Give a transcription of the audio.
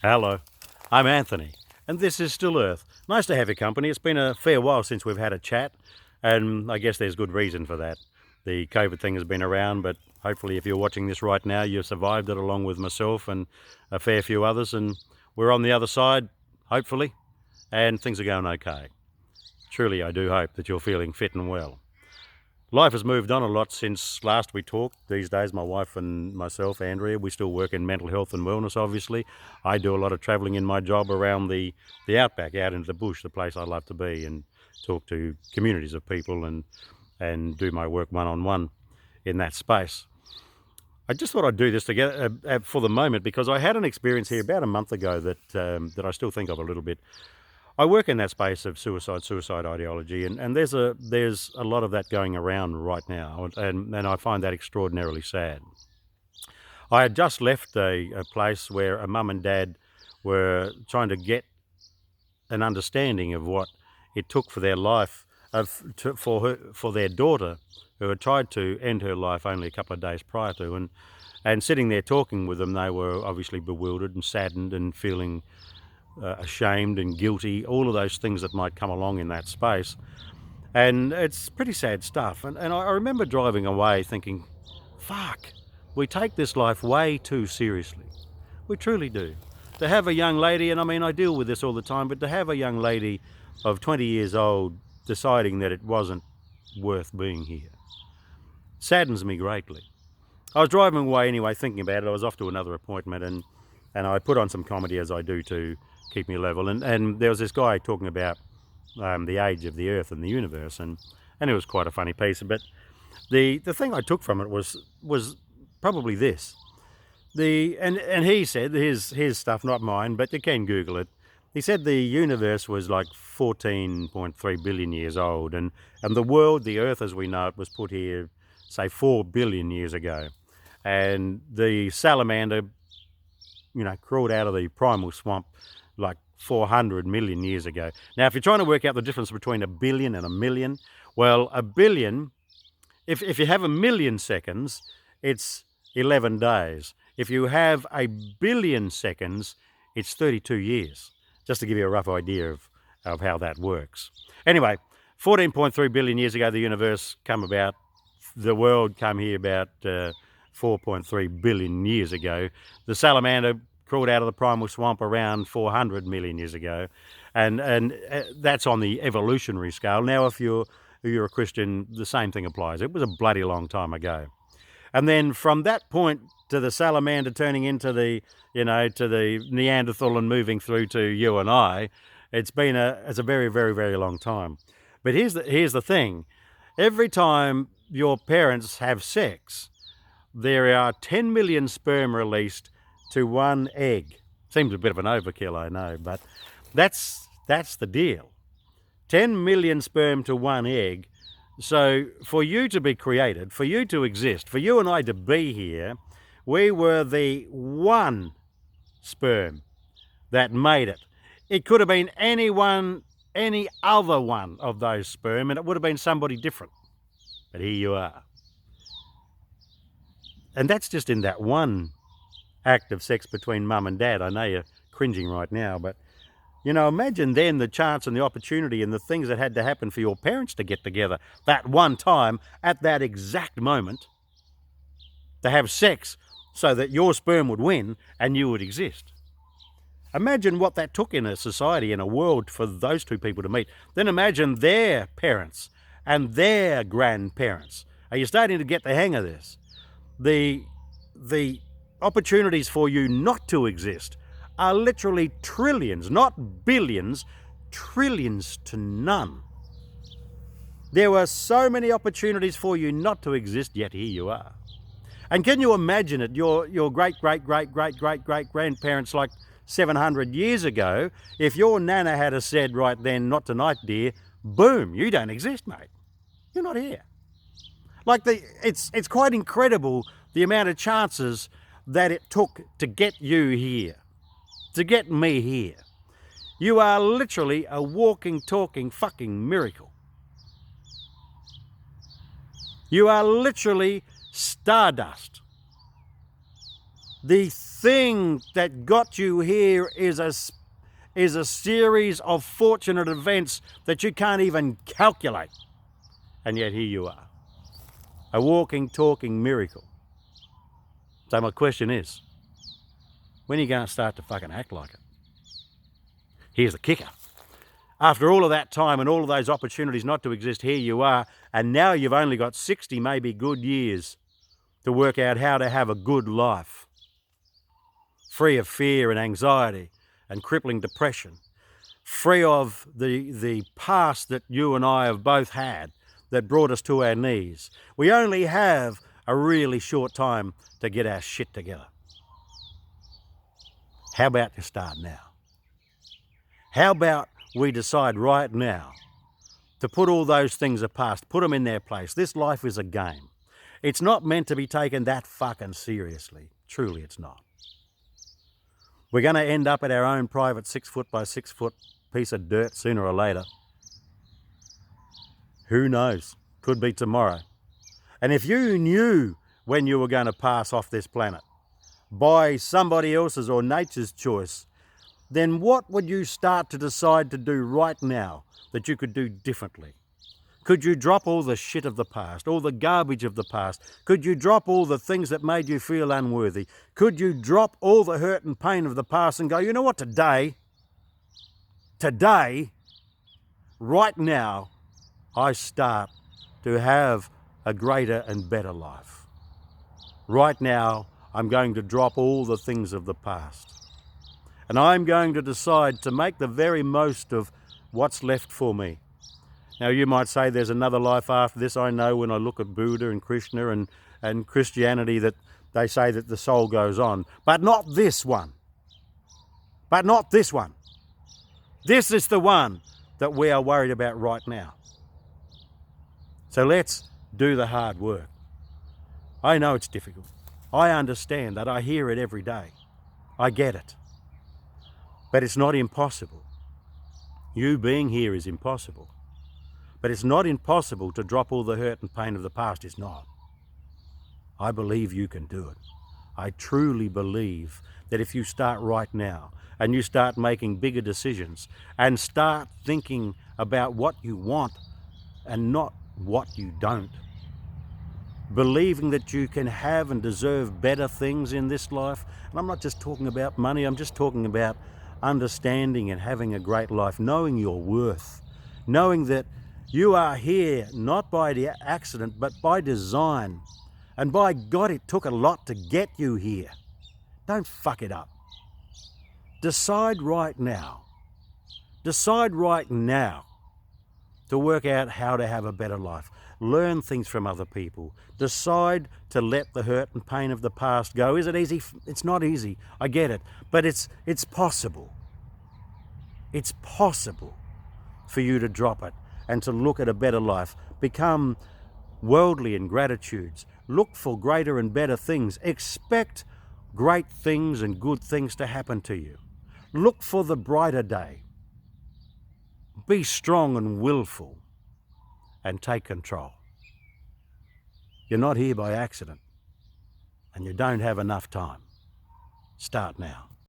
Hello, I'm Anthony, and this is Still Earth. Nice to have your company. It's been a fair while since we've had a chat, and I guess there's good reason for that. The COVID thing has been around, but hopefully, if you're watching this right now, you've survived it along with myself and a fair few others, and we're on the other side, hopefully, and things are going okay. Truly, I do hope that you're feeling fit and well. Life has moved on a lot since last we talked. These days, my wife and myself, Andrea, we still work in mental health and wellness, obviously. I do a lot of travelling in my job around the outback, out into the bush, the place I love to be, and talk to communities of people and do my work one-on-one in that space. I just thought I'd do this together for the moment because I had an experience here about a month ago that I still think of a little bit. I work in that space of suicide ideology, and there's a lot of that going around right now, and I find that extraordinarily sad. I had just left a place where a mum and dad were trying to get an understanding of what it took for their life, for their daughter, who had tried to end her life only a couple of days prior to, and sitting there talking with them, they were obviously bewildered and saddened and feeling ashamed and guilty, all of those things that might come along in that space. And it's pretty sad stuff. And I remember driving away thinking, fuck, we take this life way too seriously. We truly do. To have a young lady, and I mean, I deal with this all the time, but to have a young lady of 20 years old deciding that it wasn't worth being here saddens me greatly. I was driving away anyway, thinking about it. I was off to another appointment, and I put on some comedy, as I do, to keep me level. And there was this guy talking about the age of the Earth and the universe, and it was quite a funny piece. But the thing I took from it was probably this. And he said, his stuff, not mine, but you can Google it. He said the universe was like 14.3 billion years old, and the world, the Earth as we know it, was put here, say, 4 billion years ago. And the salamander, crawled out of the primal swamp like 400 million years ago. Now, if you're trying to work out the difference between a billion and a million, well, a billion, if you have a million seconds, it's 11 days. If you have a billion seconds, it's 32 years, just to give you a rough idea of how that works. Anyway, 14.3 billion years ago, the universe come about. The world came here about 4.3 billion years ago. The salamander crawled out of the primal swamp around 400 million years ago, and that's on the evolutionary scale. Now, if you're a Christian, the same thing applies. It was a bloody long time ago. And then from that point to the salamander turning into the Neanderthal and moving through to you and I, it's a very, very, very long time. But here's the thing. Every time your parents have sex, there are 10 million sperm released to one egg. Seems a bit of an overkill, I know, but that's the deal. 10 million sperm to one egg. So for you to be created, for you to exist, for you and I to be here, we were the one sperm that made it. It could have been any other one of those sperm, and it would have been somebody different. But here you are. And that's just in that one act of sex between mum and dad. I know you're cringing right now, but imagine then the chance and the opportunity and the things that had to happen for your parents to get together that one time at that exact moment to have sex so that your sperm would win and you would exist. Imagine what that took in a society, in a world, for those two people to meet. Then imagine their parents and their grandparents. Are you starting to get the hang of this? The opportunities for you not to exist are literally trillions, not billions, trillions to none. There were so many opportunities for you not to exist, yet here you are. And can you imagine it? Your great-great-great-great-great-great-grandparents, like 700 years ago, if your nana had said right then, not tonight, dear, boom, you don't exist, mate. You're not here. Like it's quite incredible the amount of chances that it took to get you here, to get me here. You are literally a walking, talking, fucking miracle. You are literally stardust. The thing that got you here is a series of fortunate events that you can't even calculate. And yet here you are, a walking, talking miracle. So my question is, when are you going to start to fucking act like it? Here's the kicker. After all of that time and all of those opportunities not to exist, here you are, and now you've only got 60 maybe good years to work out how to have a good life, free of fear and anxiety and crippling depression, free of the past that you and I have both had that brought us to our knees. We only have a really short time to get our shit together. How about you start now? How about we decide right now to put all those things past, put them in their place. This life is a game. It's not meant to be taken that fucking seriously. Truly, it's not. We're going to end up at our own private 6 foot by 6 foot piece of dirt sooner or later. Who knows? Could be tomorrow. And if you knew when you were going to pass off this planet by somebody else's or nature's choice, then what would you start to decide to do right now that you could do differently? Could you drop all the shit of the past, all the garbage of the past? Could you drop all the things that made you feel unworthy? Could you drop all the hurt and pain of the past and go, you know what, today, right now, I start to have a greater and better life. Right now, I'm going to drop all the things of the past. And I'm going to decide to make the very most of what's left for me. Now, you might say there's another life after this. I know when I look at Buddha and Krishna and Christianity that they say that the soul goes on. But not this one. But not this one. This is the one that we are worried about right now. So let's do the hard work. I know it's difficult. I understand that. I hear it every day. I get it. But it's not impossible. You being here is impossible. But it's not impossible to drop all the hurt and pain of the past. It's not. I believe you can do it. I truly believe that if you start right now and you start making bigger decisions and start thinking about what you want and not what you don't, believing that you can have and deserve better things in this life, and I'm not just talking about money, I'm just talking about understanding and having a great life, knowing your worth, knowing that you are here not by the accident but by design, and by God it took a lot to get you here. Don't fuck it up. Decide right now to work out how to have a better life. Learn things from other people. Decide to let the hurt and pain of the past go. Is it easy? It's not easy. I get it. But it's possible. It's possible for you to drop it and to look at a better life. Become worldly in gratitudes. Look for greater and better things. Expect great things and good things to happen to you. Look for the brighter day. Be strong and willful and take control. You're not here by accident and you don't have enough time. Start now.